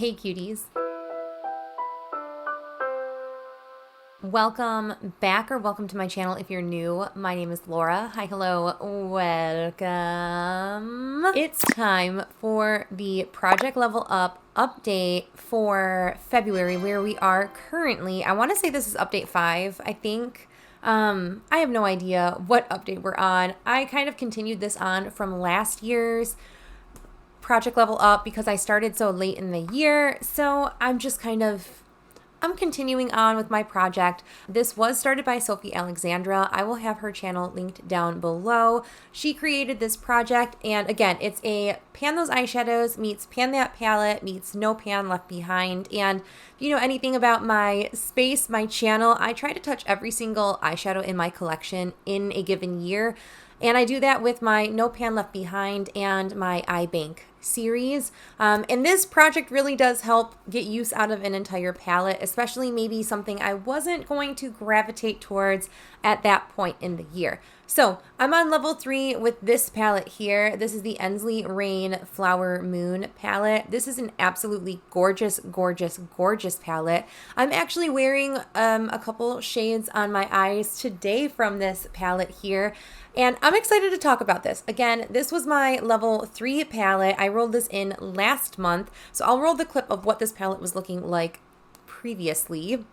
Hey cuties. Welcome back or welcome to my channel if you're new. My name is Laura. Hi, hello, welcome. It's time for the Project Level Up update for February, where we are currently, I want to say this is update 5, I think. I have no idea what update we're on. I kind of continued this on from last year's Project Level Up because I started so late in the year. So I'm continuing on with my project. This was started by Sofie Alexandra. I will have her channel linked down below. She created this project, and again, it's a pan those eyeshadows meets pan that palette meets no pan left behind. And if you know anything about my space, my channel, I try to touch every single eyeshadow in my collection in a given year. And I do that with my No Pan Left Behind and my Eye Bank series. And this project really does help get use out of an entire palette, especially maybe something I wasn't going to gravitate towards at that point in the year. So I'm on level 3 with this palette here. This is the Ensley Rain Flower Moon palette. This is an absolutely gorgeous, gorgeous, gorgeous palette. I'm actually wearing a couple shades on my eyes today from this palette here. And I'm excited to talk about this. Again, this was my level 3 palette. I rolled this in last month. So I'll roll the clip of what this palette was looking like previously.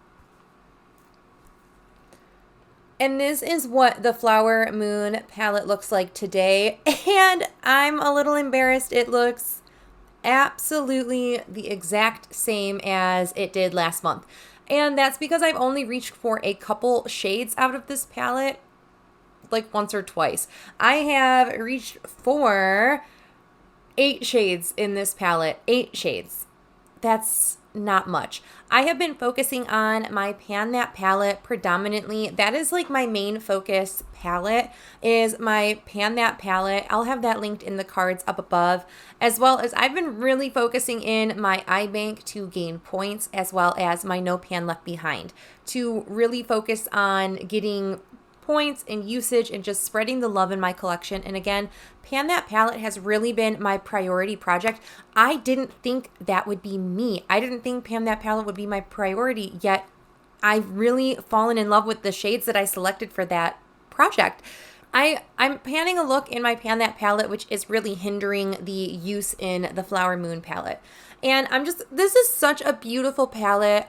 And this is what the Flower Moon palette looks like today. And I'm a little embarrassed. It looks absolutely the exact same as it did last month. And that's because I've only reached for a couple shades out of this palette, like once or twice. I have reached for 8 shades in this palette. 8 shades. That's not much. I have been focusing on my Pan That palette predominantly. That is like my main focus palette is my Pan That palette. I'll have that linked in the cards up above, as well as I've been really focusing in my eye bank to gain points, as well as my No Pan Left Behind to really focus on getting points and usage and just spreading the love in my collection. And again, Pan That palette has really been my priority project. I didn't think that would be me. I didn't think Pan That palette would be my priority, yet I've really fallen in love with the shades that I selected for that project. I'm panning a look in my Pan That palette, which is really hindering the use in the Flower Moon palette. And this is such a beautiful palette.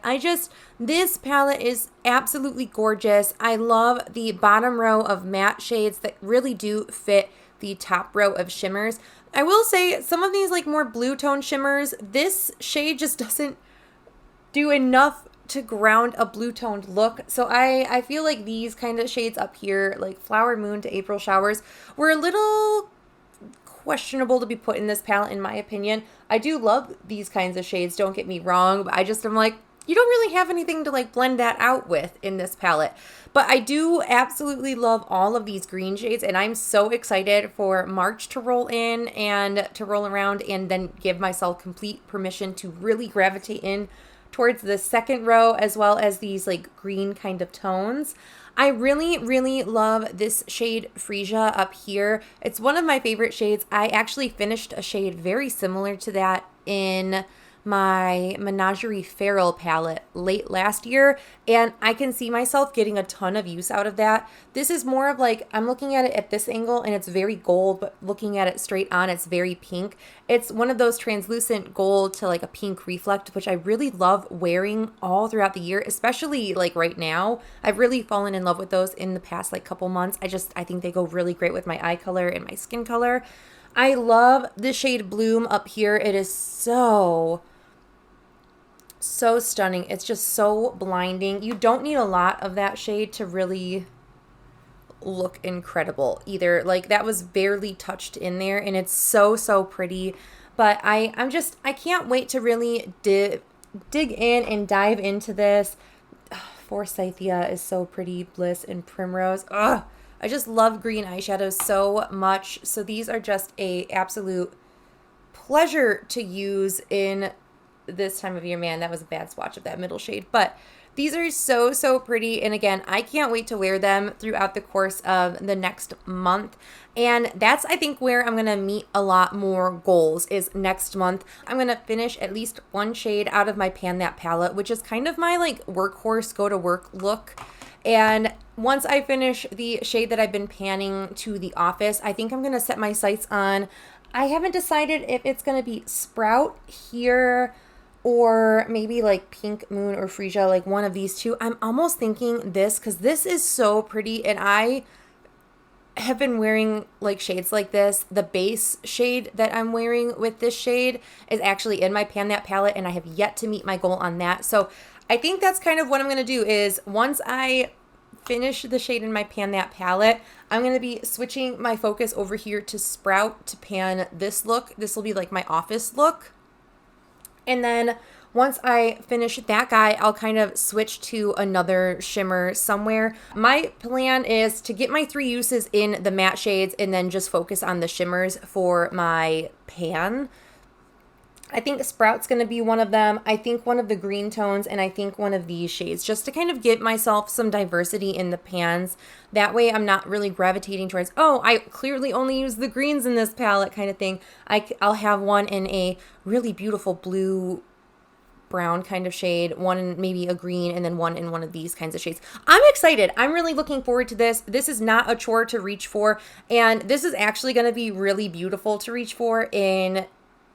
This palette is absolutely gorgeous. I love the bottom row of matte shades that really do fit the top row of shimmers. I will say some of these like more blue tone shimmers, this shade just doesn't do enough to ground a blue toned look. So I feel like these kind of shades up here, like Flower Moon to April Showers, were a little questionable to be put in this palette in my opinion. I do love these kinds of shades, don't get me wrong, but I'm like, you don't really have anything to like blend that out with in this palette. But I do absolutely love all of these green shades, and I'm so excited for March to roll in and to roll around and then give myself complete permission to really gravitate in towards the second row, as well as these like green kind of tones. I really, really love this shade Freesia up here. It's one of my favorite shades. I actually finished a shade very similar to that in my Menagerie Feral palette late last year, and I can see myself getting a ton of use out of that. This is more of like, I'm looking at it at this angle and it's very gold, but looking at it straight on, it's very pink. It's one of those translucent gold to like a pink reflect, which I really love wearing all throughout the year, especially like right now. I've really fallen in love with those in the past like couple months. I think they go really great with my eye color and my skin color. I love the shade Bloom up here. It is so stunning. It's just so blinding. You don't need a lot of that shade to really look incredible either. Like that was barely touched in there, and it's so pretty. But I can't wait to really dig in and dive into this. Forsythia is so pretty. Bliss and Primrose. Ugh. I just love green eyeshadows so much. So these are just a absolute pleasure to use in this time of year, man, that was a bad swatch of that middle shade. But these are so, so pretty. And again, I can't wait to wear them throughout the course of the next month. And that's, I think, where I'm going to meet a lot more goals is next month. I'm going to finish at least one shade out of my Pan That palette, which is kind of my like workhorse go to work look. And once I finish the shade that I've been panning to the office, I think I'm going to set my sights on, I haven't decided if it's going to be Spout here or maybe like Pink Moon or Freesia, like one of these two. I'm almost thinking this because this is so pretty, and I have been wearing like shades like this. The base shade that I'm wearing with this shade is actually in my Pan That palette, and I have yet to meet my goal on that. So I think that's kind of what I'm going to do is once I finish the shade in my Pan That palette, I'm going to be switching my focus over here to Spout to pan this look. This will be like my office look. And then once I finish that guy, I'll kind of switch to another shimmer somewhere. My plan is to get my 3 uses in the matte shades and then just focus on the shimmers for my pan. I think Sprout's going to be one of them. I think one of the green tones, and I think one of these shades, just to kind of give myself some diversity in the pans. That way I'm not really gravitating towards, oh, I clearly only use the greens in this palette kind of thing. I'll have one in a really beautiful blue brown kind of shade, one in maybe a green, and then one in one of these kinds of shades. I'm excited. I'm really looking forward to this. This is not a chore to reach for, and this is actually going to be really beautiful to reach for in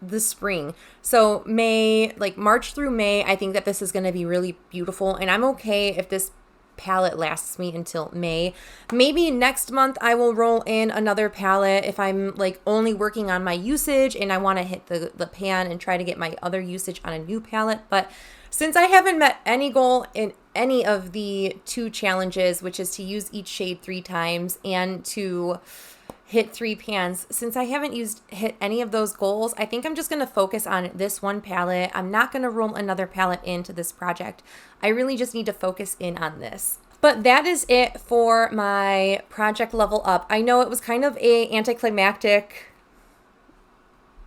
the spring. So May, like March through May, I think that this is going to be really beautiful, and I'm okay if this palette lasts me until May. Maybe next month I will roll in another palette if I'm like only working on my usage and I want to hit the pan and try to get my other usage on a new palette. But since I haven't met any goal in any of the 2 challenges, which is to use each shade 3 times and to hit 3 pans, since I haven't hit any of those goals, I think I'm just going to focus on this one palette. I'm not going to roll another palette into this project. I really just need to focus in on this. But that is it for my project level up. I know it was kind of a anticlimactic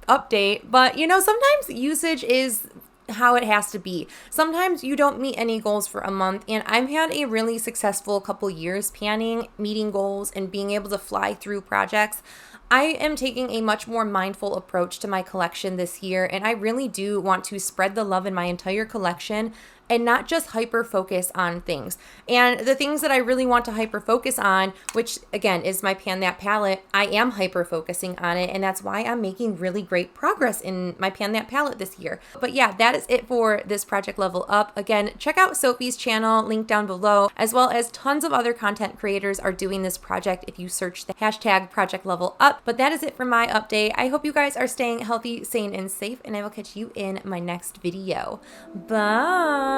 update, but you know, sometimes usage is how it has to be. Sometimes you don't meet any goals for a month, and I've had a really successful couple years panning, meeting goals, and being able to fly through projects. I am taking a much more mindful approach to my collection this year, and I really do want to spread the love in my entire collection and not just hyper focus on things. And the things that I really want to hyper focus on, which again is my Pan That palette, I am hyper focusing on it, and that's why I'm making really great progress in my Pan That palette this year. But yeah, that is it for this project level up. Again, check out Sofie's channel, link down below, as well as tons of other content creators are doing this project if you search the hashtag project level up. But that is it for my update. I hope you guys are staying healthy, sane, and safe, and I will catch you in my next video. Bye.